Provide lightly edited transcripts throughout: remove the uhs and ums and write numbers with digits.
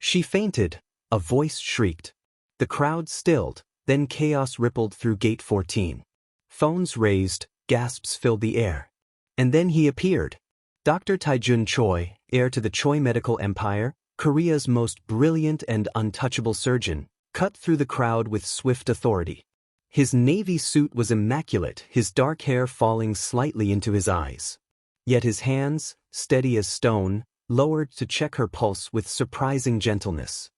She fainted, a voice shrieked. The crowd stilled, then chaos rippled through Gate 14. Phones raised, gasps filled the air. And then he appeared. Dr. Taejun Choi, heir to the Choi medical empire, Korea's most brilliant and untouchable surgeon, cut through the crowd with swift authority. His navy suit was immaculate, his dark hair falling slightly into his eyes. Yet his hands, steady as stone, lowered to check her pulse with surprising gentleness.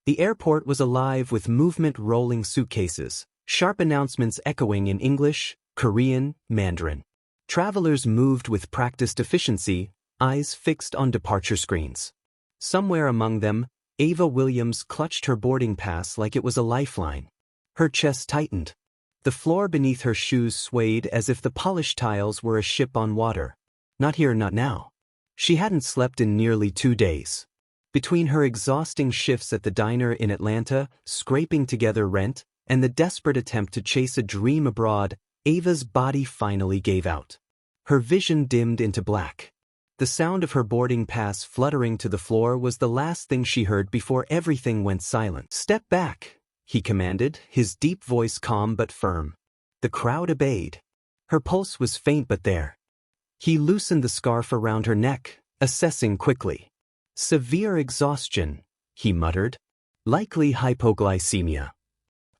The airport was alive with movement, rolling suitcases, sharp announcements echoing in English, Korean, Mandarin. Travelers moved with practiced efficiency, eyes fixed on departure screens. Somewhere among them, Ava Williams clutched her boarding pass like it was a lifeline. Her chest tightened. The floor beneath her shoes swayed as if the polished tiles were a ship on water. Not here, not now. She hadn't slept in nearly 2 days. Between her exhausting shifts at the diner in Atlanta, scraping together rent, and the desperate attempt to chase a dream abroad, Ava's body finally gave out. Her vision dimmed into black. The sound of her boarding pass fluttering to the floor was the last thing she heard before everything went silent. "Step back," he commanded, his deep voice calm but firm. The crowd obeyed. Her pulse was faint but there. He loosened the scarf around her neck, assessing quickly. "Severe exhaustion," he muttered. "Likely hypoglycemia."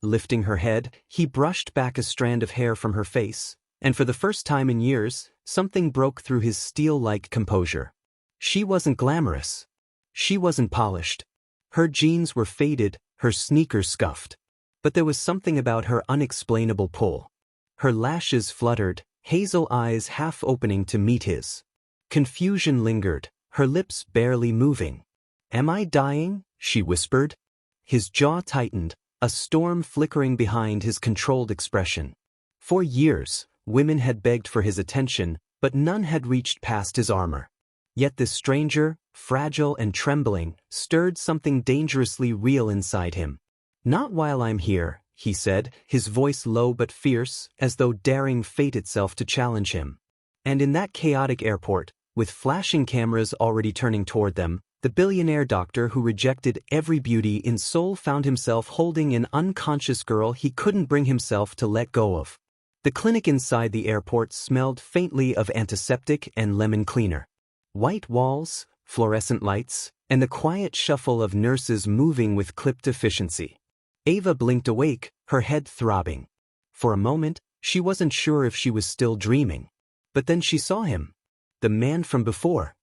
Lifting her head, he brushed back a strand of hair from her face, and for the first time in years, something broke through his steel-like composure. She wasn't glamorous. She wasn't polished. Her jeans were faded, her sneakers scuffed. But there was something about her unexplainable pull. Her lashes fluttered, hazel eyes half opening to meet his. Confusion lingered, her lips barely moving. "Am I dying?" she whispered. His jaw tightened, a storm flickering behind his controlled expression. For years, women had begged for his attention, but none had reached past his armor. Yet this stranger, fragile and trembling, stirred something dangerously real inside him. "Not while I'm here," he said, his voice low but fierce, as though daring fate itself to challenge him. And in that chaotic airport, with flashing cameras already turning toward them, the billionaire doctor who rejected every beauty in Seoul found himself holding an unconscious girl he couldn't bring himself to let go of. The clinic inside the airport smelled faintly of antiseptic and lemon cleaner. White walls, fluorescent lights, and the quiet shuffle of nurses moving with clipped efficiency. Ava blinked awake, her head throbbing. For a moment, she wasn't sure if she was still dreaming. But then she saw him. The man from before.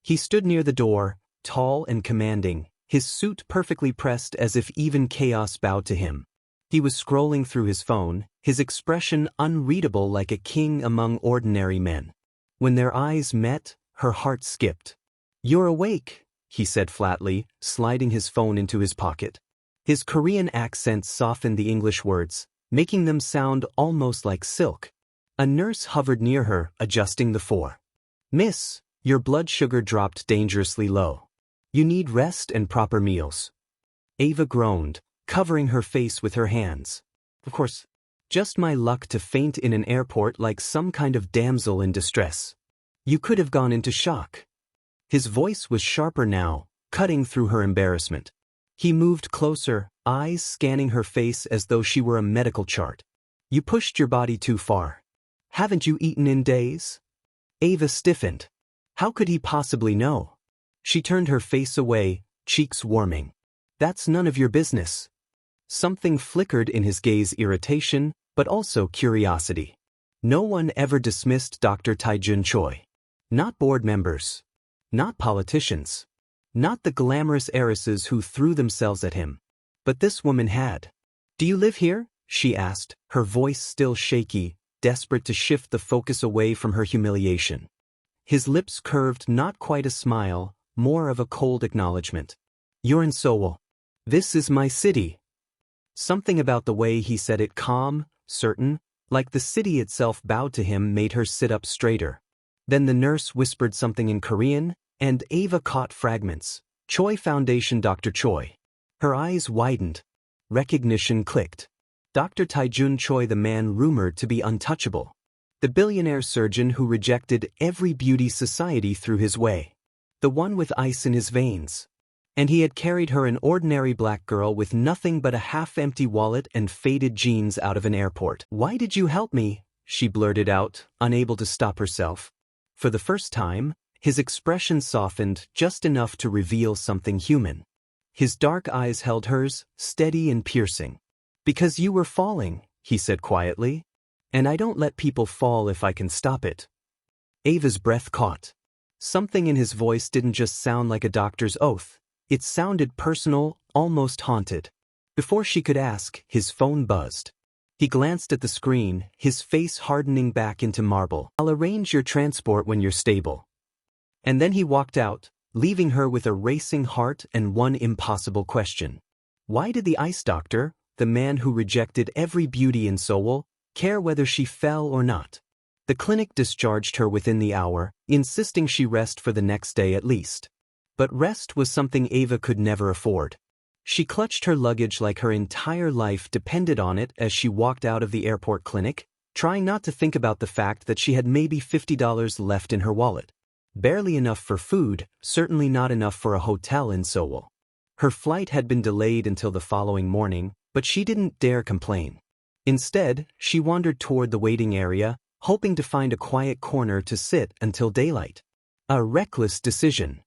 He stood near the door, tall and commanding, his suit perfectly pressed as if even chaos bowed to him. He was scrolling through his phone, his expression unreadable like a king among ordinary men. When their eyes met, her heart skipped. "You're awake," he said flatly, sliding his phone into his pocket. His Korean accent softened the English words, making them sound almost like silk. A nurse hovered near her, adjusting the "4. "Miss, your blood sugar dropped dangerously low. You need rest and proper meals." Ava groaned, covering her face with her hands. "Of course. Just my luck to faint in an airport like some kind of damsel in distress. You could have gone into shock." His voice was sharper now, cutting through her embarrassment. He moved closer, eyes scanning her face as though she were a medical chart. "You pushed your body too far. Haven't you eaten in days?" Ava stiffened. How could he possibly know? She turned her face away, cheeks warming. "That's none of your business." Something flickered in his gaze, irritation, but also curiosity. No one ever dismissed Dr. Taejun Choi. Not board members. Not politicians. Not the glamorous heiresses who threw themselves at him. But this woman had. "Do you live here?" she asked, her voice still shaky, desperate to shift the focus away from her humiliation. His lips curved, not quite a smile, more of a cold acknowledgement. "You're in Seoul. This is my city." Something about the way he said it, calm, certain, like the city itself bowed to him, made her sit up straighter. Then the nurse whispered something in Korean, and Ava caught fragments. "Choi Foundation, Dr. Choi." Her eyes widened. Recognition clicked. Dr. Taejun Choi, the man rumored to be untouchable. The billionaire surgeon who rejected every beauty society threw his way. The one with ice in his veins. And he had carried her, an ordinary black girl with nothing but a half-empty wallet and faded jeans, out of an airport. "Why did you help me?" she blurted out, unable to stop herself. For the first time, his expression softened just enough to reveal something human. His dark eyes held hers, steady and piercing. "Because you were falling," he said quietly. "And I don't let people fall if I can stop it." Ava's breath caught. Something in his voice didn't just sound like a doctor's oath. It sounded personal, almost haunted. Before she could ask, his phone buzzed. He glanced at the screen, his face hardening back into marble. "I'll arrange your transport when you're stable." And then he walked out, leaving her with a racing heart and one impossible question. Why did the ice doctor, the man who rejected every beauty in Seoul, care whether she fell or not? The clinic discharged her within the hour, insisting she rest for the next day at least. But rest was something Ava could never afford. She clutched her luggage like her entire life depended on it as she walked out of the airport clinic, trying not to think about the fact that she had maybe $50 left in her wallet. Barely enough for food, certainly not enough for a hotel in Seoul. Her flight had been delayed until the following morning, but she didn't dare complain. Instead, she wandered toward the waiting area, hoping to find a quiet corner to sit until daylight. A reckless decision.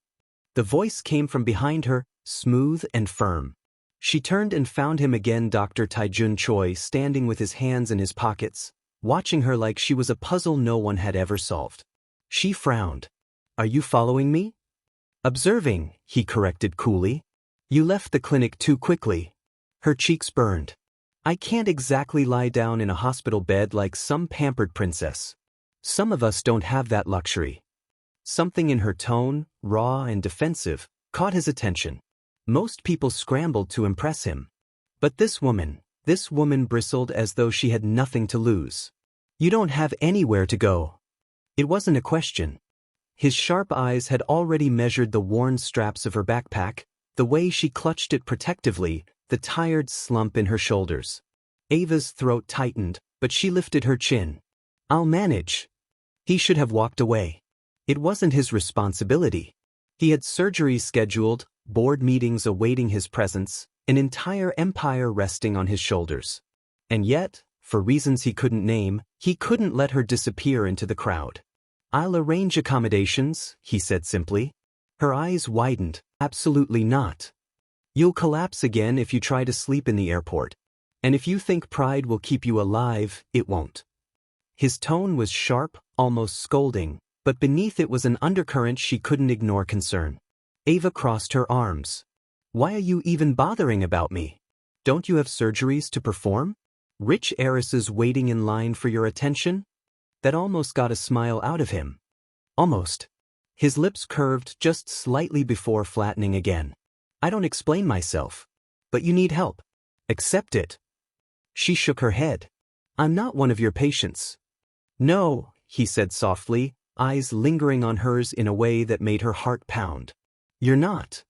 The voice came from behind her, smooth and firm. She turned and found him again, Dr. Taejun Choi, standing with his hands in his pockets, watching her like she was a puzzle no one had ever solved. She frowned. "Are you following me?" "Observing," he corrected coolly. "You left the clinic too quickly." Her cheeks burned. "I can't exactly lie down in a hospital bed like some pampered princess. Some of us don't have that luxury." Something in her tone, raw and defensive, caught his attention. Most people scrambled to impress him. But this woman bristled as though she had nothing to lose. "You don't have anywhere to go." It wasn't a question. His sharp eyes had already measured the worn straps of her backpack, the way she clutched it protectively, the tired slump in her shoulders. Ava's throat tightened, but she lifted her chin. "I'll manage." He should have walked away. It wasn't his responsibility. He had surgeries scheduled, board meetings awaiting his presence, an entire empire resting on his shoulders. And yet, for reasons he couldn't name, he couldn't let her disappear into the crowd. "I'll arrange accommodations," he said simply. Her eyes widened. "Absolutely not. You'll collapse again if you try to sleep in the airport. And if you think pride will keep you alive, it won't." His tone was sharp, almost scolding, but beneath it was an undercurrent she couldn't ignore: concern. Ava crossed her arms. "Why are you even bothering about me? Don't you have surgeries to perform? Rich heiresses waiting in line for your attention?" That almost got a smile out of him. Almost. His lips curved just slightly before flattening again. "I don't explain myself. But you need help. Accept it." She shook her head. "I'm not one of your patients." "No," he said softly, eyes lingering on hers in a way that made her heart pound. "You're not."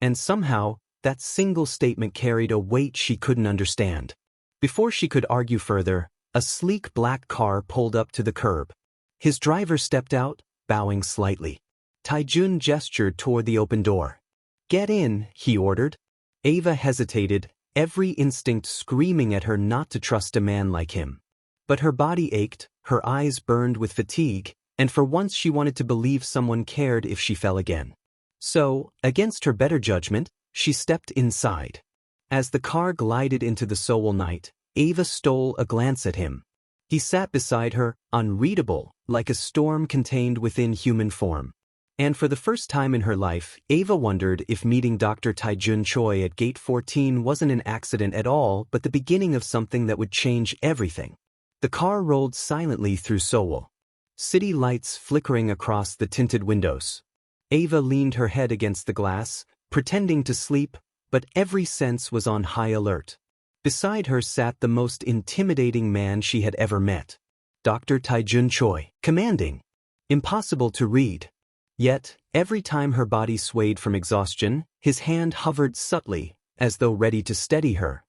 And somehow, that single statement carried a weight she couldn't understand. Before she could argue further, a sleek black car pulled up to the curb. His driver stepped out, bowing slightly. Taejun gestured toward the open door. "Get in," he ordered. Ava hesitated, every instinct screaming at her not to trust a man like him. But her body ached, her eyes burned with fatigue, and for once she wanted to believe someone cared if she fell again. So, against her better judgment, she stepped inside. As the car glided into the Seoul night, Ava stole a glance at him. He sat beside her, unreadable, like a storm contained within human form. And for the first time in her life, Ava wondered if meeting Dr. Taejun Choi at Gate 14 wasn't an accident at all, but the beginning of something that would change everything. The car rolled silently through Seoul. City lights flickering across the tinted windows. Ava leaned her head against the glass, pretending to sleep, but every sense was on high alert. Beside her sat the most intimidating man she had ever met. Dr. Taejun Choi, commanding. Impossible to read. Yet, every time her body swayed from exhaustion, his hand hovered subtly, as though ready to steady her.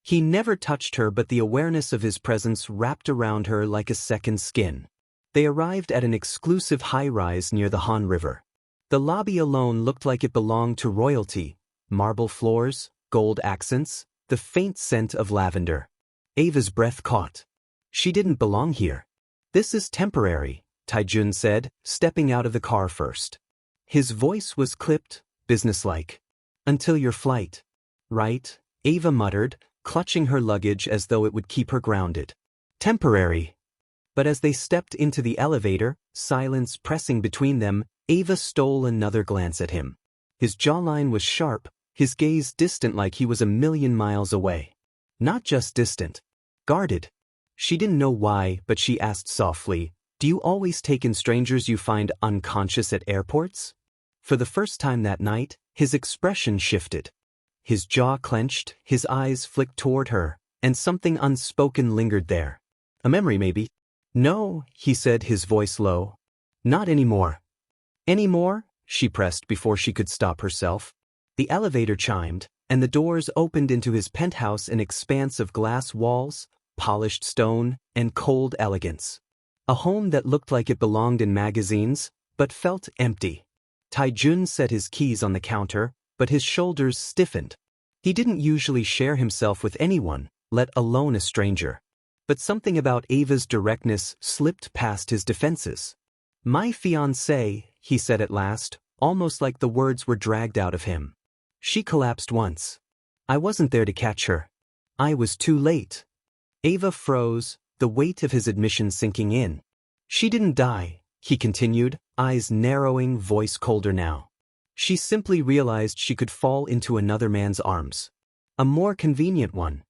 He never touched her, but the awareness of his presence wrapped around her like a second skin. They arrived at an exclusive high-rise near the Han River. The lobby alone looked like it belonged to royalty. Marble floors, gold accents, the faint scent of lavender. Ava's breath caught. She didn't belong here. This is temporary, Taijun said, stepping out of the car first. His voice was clipped, businesslike. Until your flight. Right, Ava muttered, clutching her luggage as though it would keep her grounded. Temporary. But as they stepped into the elevator, silence pressing between them, Ava stole another glance at him. His jawline was sharp, his gaze distant like he was a million miles away. Not just distant. Guarded. She didn't know why, but she asked softly, "Do you always take in strangers you find unconscious at airports?" For the first time that night, his expression shifted. His jaw clenched, his eyes flicked toward her, and something unspoken lingered there. A memory maybe. "No," he said, his voice low. "Not anymore." "Anymore?" she pressed before she could stop herself. The elevator chimed, and the doors opened into his penthouse, an expanse of glass walls, polished stone, and cold elegance. A home that looked like it belonged in magazines, but felt empty. Taijun set his keys on the counter, but his shoulders stiffened. He didn't usually share himself with anyone, let alone a stranger. But something about Ava's directness slipped past his defenses. "My fiancée," he said at last, almost like the words were dragged out of him. She collapsed once. "I wasn't there to catch her. I was too late." Ava froze, the weight of his admission sinking in. "She didn't die," he continued, eyes narrowing, voice colder now. "She simply realized she could fall into another man's arms. A more convenient one."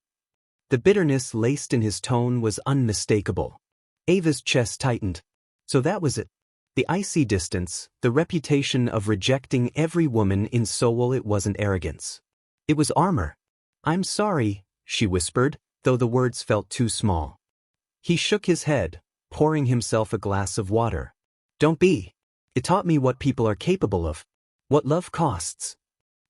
The bitterness laced in his tone was unmistakable. Ava's chest tightened. So that was it. The icy distance, the reputation of rejecting every woman in Seoul. It wasn't arrogance. It was armor. "I'm sorry," she whispered, though the words felt too small. He shook his head, pouring himself a glass of water. "Don't be. It taught me what people are capable of. What love costs."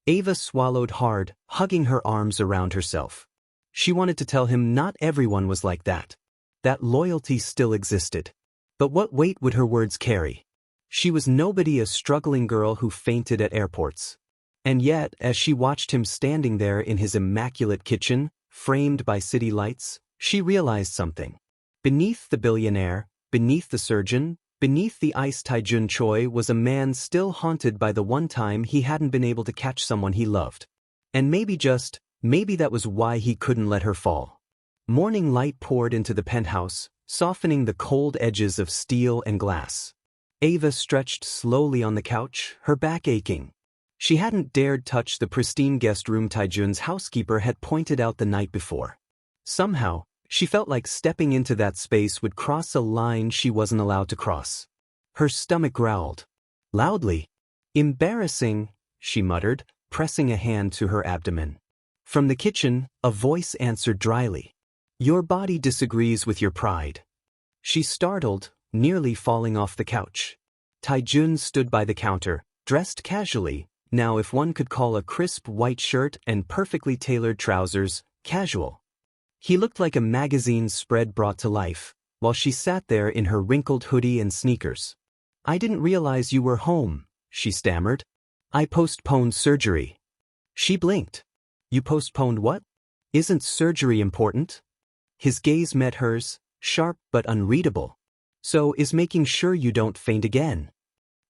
Ava swallowed hard, hugging her arms around herself. She wanted to tell him not everyone was like that. That loyalty still existed. But what weight would her words carry? She was nobody, a struggling girl who fainted at airports. And yet, as she watched him standing there in his immaculate kitchen, framed by city lights, she realized something. Beneath the billionaire, beneath the surgeon, beneath the ice Taijun Choi was a man still haunted by the one time he hadn't been able to catch someone he loved. And maybe that was why he couldn't let her fall. Morning light poured into the penthouse, softening the cold edges of steel and glass. Ava stretched slowly on the couch, her back aching. She hadn't dared touch the pristine guest room Taijun's housekeeper had pointed out the night before. Somehow, she felt like stepping into that space would cross a line she wasn't allowed to cross. Her stomach growled. Loudly. "Embarrassing," she muttered, pressing a hand to her abdomen. From the kitchen, a voice answered dryly. "Your body disagrees with your pride." She startled, nearly falling off the couch. Taijun stood by the counter, dressed casually, now if one could call a crisp white shirt and perfectly tailored trousers casual. He looked like a magazine spread brought to life, while she sat there in her wrinkled hoodie and sneakers. "I didn't realize you were home," she stammered. "I postponed surgery." She blinked. "You postponed what? Isn't surgery important?" His gaze met hers, sharp but unreadable. "So is making sure you don't faint again."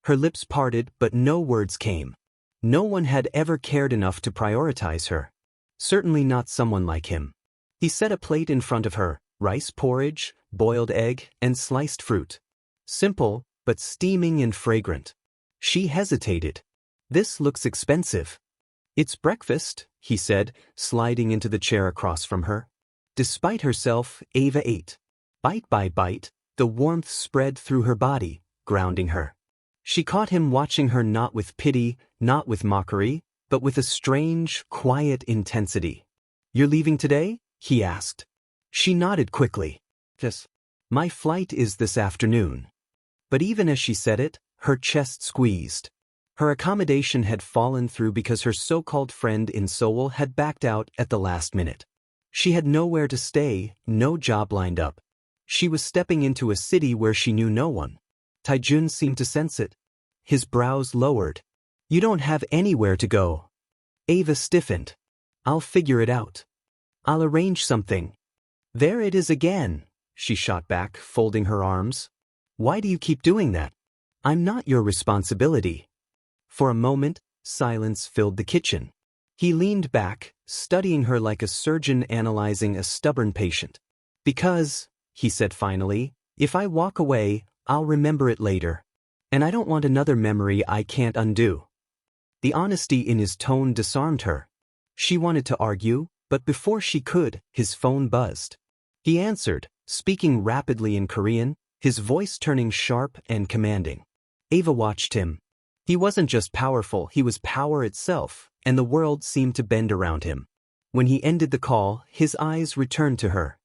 Her lips parted, but no words came. No one had ever cared enough to prioritize her. Certainly not someone like him. He set a plate in front of her, rice porridge, boiled egg, and sliced fruit. Simple, but steaming and fragrant. She hesitated. "This looks expensive." "It's breakfast," he said, sliding into the chair across from her. Despite herself, Ava ate. Bite by bite, the warmth spread through her body, grounding her. She caught him watching her, not with pity, not with mockery, but with a strange, quiet intensity. "You're leaving today?" he asked. She nodded quickly. "Yes. My flight is this afternoon." But even as she said it, her chest squeezed. Her accommodation had fallen through because her so-called friend in Seoul had backed out at the last minute. She had nowhere to stay, no job lined up. She was stepping into a city where she knew no one. Taijun seemed to sense it. his brows lowered. You don't have anywhere to go. Ava stiffened. I'll figure it out. I'll arrange something. There it is again, she shot back, folding her arms. Why do you keep doing that? I'm not your responsibility. For a moment, silence filled the kitchen. He leaned back, studying her like a surgeon analyzing a stubborn patient. Because, he said finally, if I walk away, I'll remember it later. And I don't want another memory I can't undo. The honesty in his tone disarmed her. She wanted to argue, but before she could, his phone buzzed. He answered, speaking rapidly in Korean, his voice turning sharp and commanding. Ava watched him. He wasn't just powerful, he was power itself, and the world seemed to bend around him. When he ended the call, his eyes returned to her.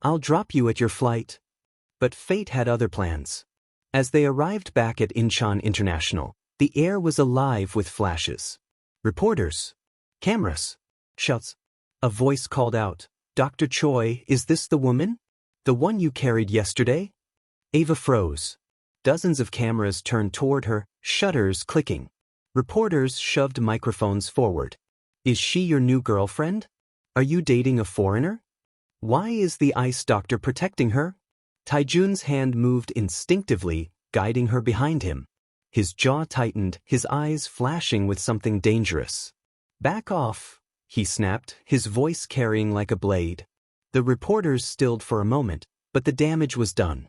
I'll drop you at your flight. But fate had other plans. As they arrived back at Incheon International, the air was alive with flashes. Reporters. Cameras. Shouts. A voice called out, Dr. Choi, is this the woman? The one you carried yesterday? Ava froze. Dozens of cameras turned toward her, shutters clicking. Reporters shoved microphones forward. Is she your new girlfriend? Are you dating a foreigner? Why is the ice doctor protecting her? Taejun's hand moved instinctively, guiding her behind him. His jaw tightened, his eyes flashing with something dangerous. Back off, he snapped, his voice carrying like a blade. The reporters stilled for a moment, but the damage was done.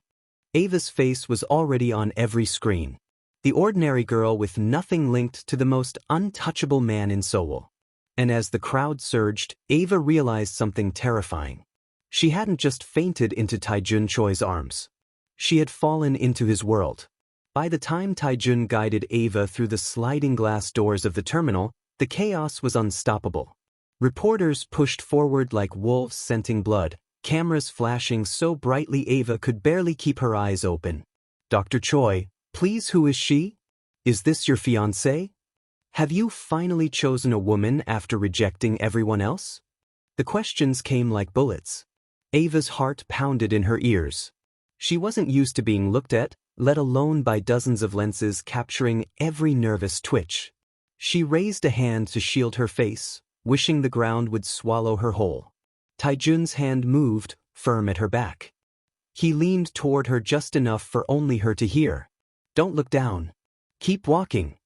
Ava's face was already on every screen. The ordinary girl with nothing linked to the most untouchable man in Seoul. And as the crowd surged, Ava realized something terrifying. She hadn't just fainted into Taejun Choi's arms. She had fallen into his world. By the time Taejun guided Ava through the sliding glass doors of the terminal, the chaos was unstoppable. Reporters pushed forward like wolves scenting blood, cameras flashing so brightly Ava could barely keep her eyes open. Dr. Choi, please, who is she? Is this your fiancé? Have you finally chosen a woman after rejecting everyone else? The questions came like bullets. Ava's heart pounded in her ears. She wasn't used to being looked at, let alone by dozens of lenses capturing every nervous twitch. She raised a hand to shield her face, wishing the ground would swallow her whole. Taejun's hand moved, firm at her back. He leaned toward her just enough for only her to hear. Don't look down. Keep walking.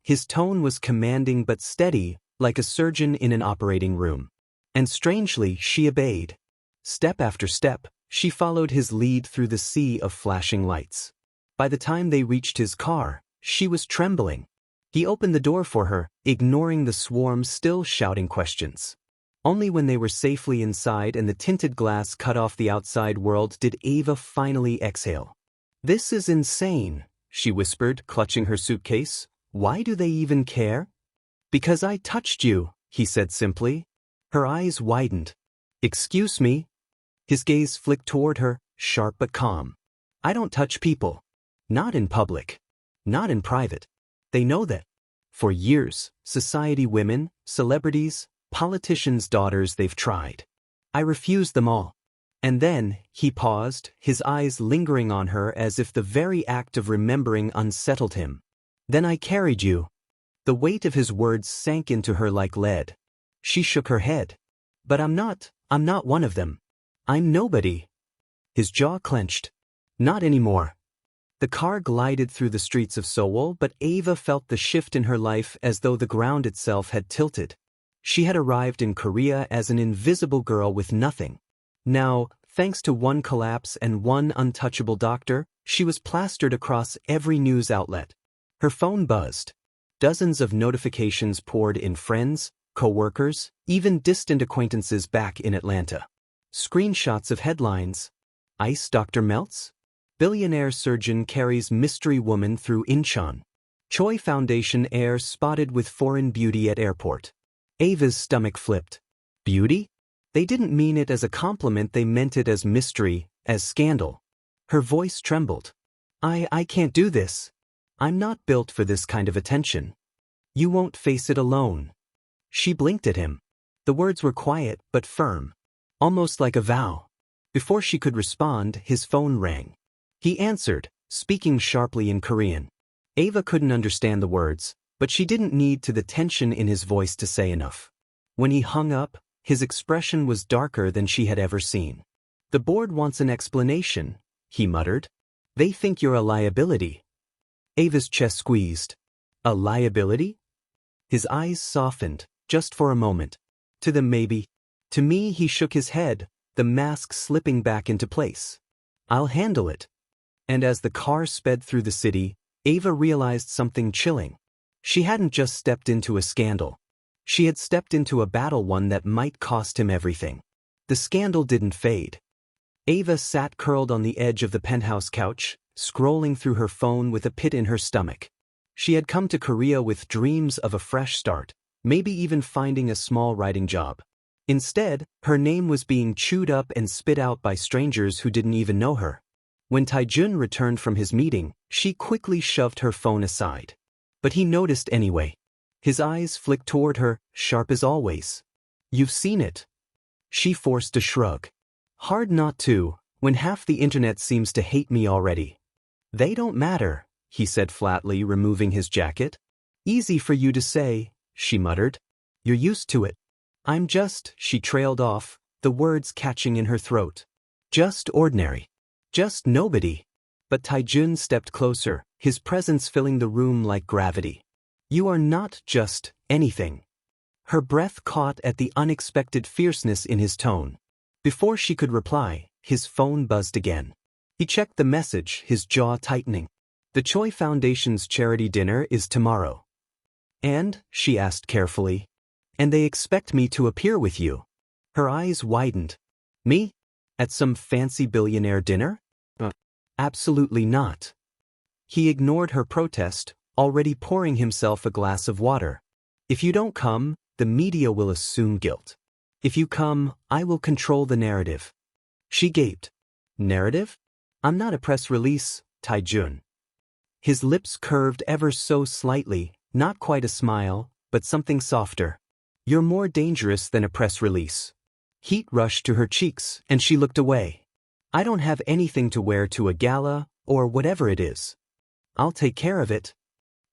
His tone was commanding but steady, like a surgeon in an operating room. And strangely, she obeyed. Step after step, she followed his lead through the sea of flashing lights. By the time they reached his car, she was trembling. He opened the door for her, ignoring the swarm still shouting questions. Only when they were safely inside and the tinted glass cut off the outside world did Ava finally exhale. This is insane, she whispered, clutching her suitcase. Why do they even care? Because I touched you, he said simply. Her eyes widened. Excuse me? His gaze flicked toward her, sharp but calm. I don't touch people. Not in public. Not in private. They know that. For years, society women, celebrities, politicians' daughters, they've tried. I refused them all. And then, he paused, his eyes lingering on her as if the very act of remembering unsettled him. Then I carried you. The weight of his words sank into her like lead. She shook her head. But I'm not one of them. I'm nobody. His jaw clenched. Not anymore. The car glided through the streets of Seoul, but Ava felt the shift in her life as though the ground itself had tilted. She had arrived in Korea as an invisible girl with nothing. Now, thanks to one collapse and one untouchable doctor, she was plastered across every news outlet. Her phone buzzed. Dozens of notifications poured in, friends, co-workers, even distant acquaintances back in Atlanta. Screenshots of headlines. Ice doctor melts? Billionaire surgeon carries mystery woman through Incheon. Choi Foundation heir spotted with foreign beauty at airport. Ava's stomach flipped. Beauty? They didn't mean it as a compliment, they meant it as mystery, as scandal. Her voice trembled. I can't do this. I'm not built for this kind of attention. You won't face it alone. She blinked at him. The words were quiet but firm. Almost like a vow. Before she could respond, his phone rang. He answered, speaking sharply in Korean. Ava couldn't understand the words, but she didn't need to the tension in his voice to say enough. When he hung up, his expression was darker than she had ever seen. The board wants an explanation, he muttered. They think you're a liability. Ava's chest squeezed. A liability? His eyes softened, just for a moment. To them maybe. To me he shook his head, the mask slipping back into place. I'll handle it. And as the car sped through the city, Ava realized something chilling. She hadn't just stepped into a scandal. She had stepped into a battle, one that might cost him everything. The scandal didn't fade. Ava sat curled on the edge of the penthouse couch, scrolling through her phone with a pit in her stomach. She had come to Korea with dreams of a fresh start, maybe even finding a small writing job. Instead, her name was being chewed up and spit out by strangers who didn't even know her. When Taejun returned from his meeting, she quickly shoved her phone aside. But he noticed anyway. His eyes flicked toward her, sharp as always. You've seen it. She forced a shrug. Hard not to, when half the internet seems to hate me already. They don't matter, he said flatly, removing his jacket. Easy for you to say, she muttered. You're used to it. I'm just, she trailed off, the words catching in her throat. Just ordinary. Just nobody. But Taejun stepped closer, his presence filling the room like gravity. You are not just anything. Her breath caught at the unexpected fierceness in his tone. Before she could reply, his phone buzzed again. He checked the message, his jaw tightening. The Choi Foundation's charity dinner is tomorrow. And, she asked carefully, and they expect me to appear with you. Her eyes widened. Me? At some fancy billionaire dinner? Absolutely not. He ignored her protest, already pouring himself a glass of water. If you don't come, the media will assume guilt. If you come, I will control the narrative. She gaped. Narrative? I'm not a press release, Taejun. His lips curved ever so slightly, not quite a smile, but something softer. You're more dangerous than a press release. Heat rushed to her cheeks, and she looked away. I don't have anything to wear to a gala, or whatever it is. I'll take care of it.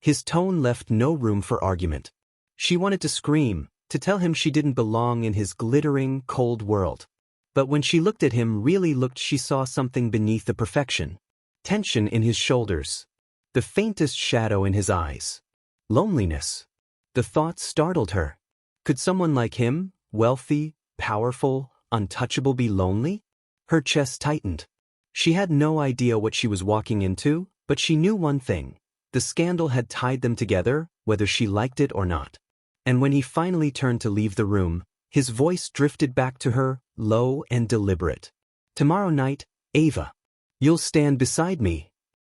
His tone left no room for argument. She wanted to scream, to tell him she didn't belong in his glittering, cold world. But when she looked at him, really looked, she saw something beneath the perfection. Tension in his shoulders. The faintest shadow in his eyes. Loneliness. The thought startled her. Could someone like him, wealthy, powerful, untouchable, be lonely? Her chest tightened. She had no idea what she was walking into, but she knew one thing. The scandal had tied them together, whether she liked it or not. And when he finally turned to leave the room, his voice drifted back to her, low and deliberate. Tomorrow night, Ava. You'll stand beside me.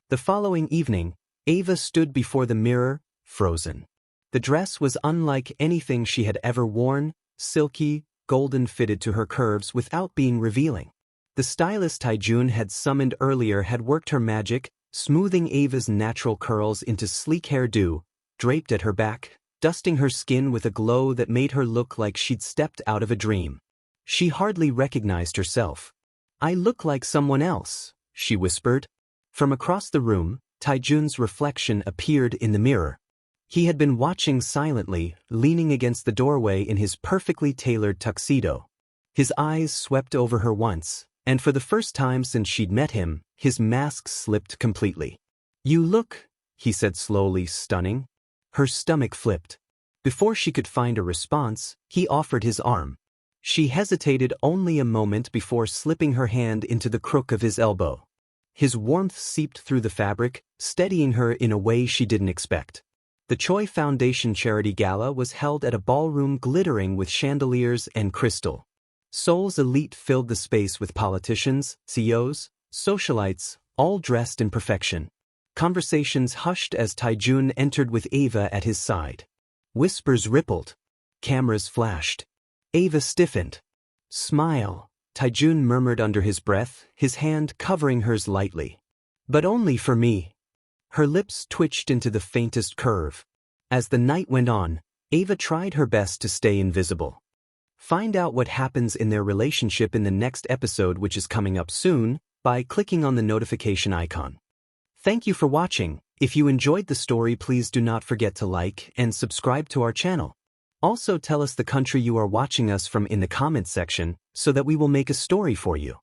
The following evening, Ava stood before the mirror, frozen. The dress was unlike anything she had ever worn, silky, golden, fitted to her curves without being revealing. The stylist Taejun had summoned earlier had worked her magic, smoothing Ava's natural curls into sleek hairdo, draped at her back, dusting her skin with a glow that made her look like she'd stepped out of a dream. She hardly recognized herself. I look like someone else, she whispered. From across the room, Taejun's reflection appeared in the mirror. He had been watching silently, leaning against the doorway in his perfectly tailored tuxedo. His eyes swept over her once, and for the first time since she'd met him, his mask slipped completely. You look, he said slowly, stunning. Her stomach flipped. Before she could find a response, he offered his arm. She hesitated only a moment before slipping her hand into the crook of his elbow. His warmth seeped through the fabric, steadying her in a way she didn't expect. The Choi Foundation Charity Gala was held at a ballroom glittering with chandeliers and crystal. Seoul's elite filled the space with politicians, CEOs, socialites, all dressed in perfection. Conversations hushed as Taejun entered with Ava at his side. Whispers rippled. Cameras flashed. Ava stiffened. Smile, Taejun murmured under his breath, his hand covering hers lightly. But only for me. Her lips twitched into the faintest curve. As the night went on, Ava tried her best to stay invisible. Find out what happens in their relationship in the next episode, which is coming up soon, by clicking on the notification icon. Thank you for watching. If you enjoyed the story, please do not forget to like and subscribe to our channel. Also tell us the country you are watching us from in the comments section so that we will make a story for you.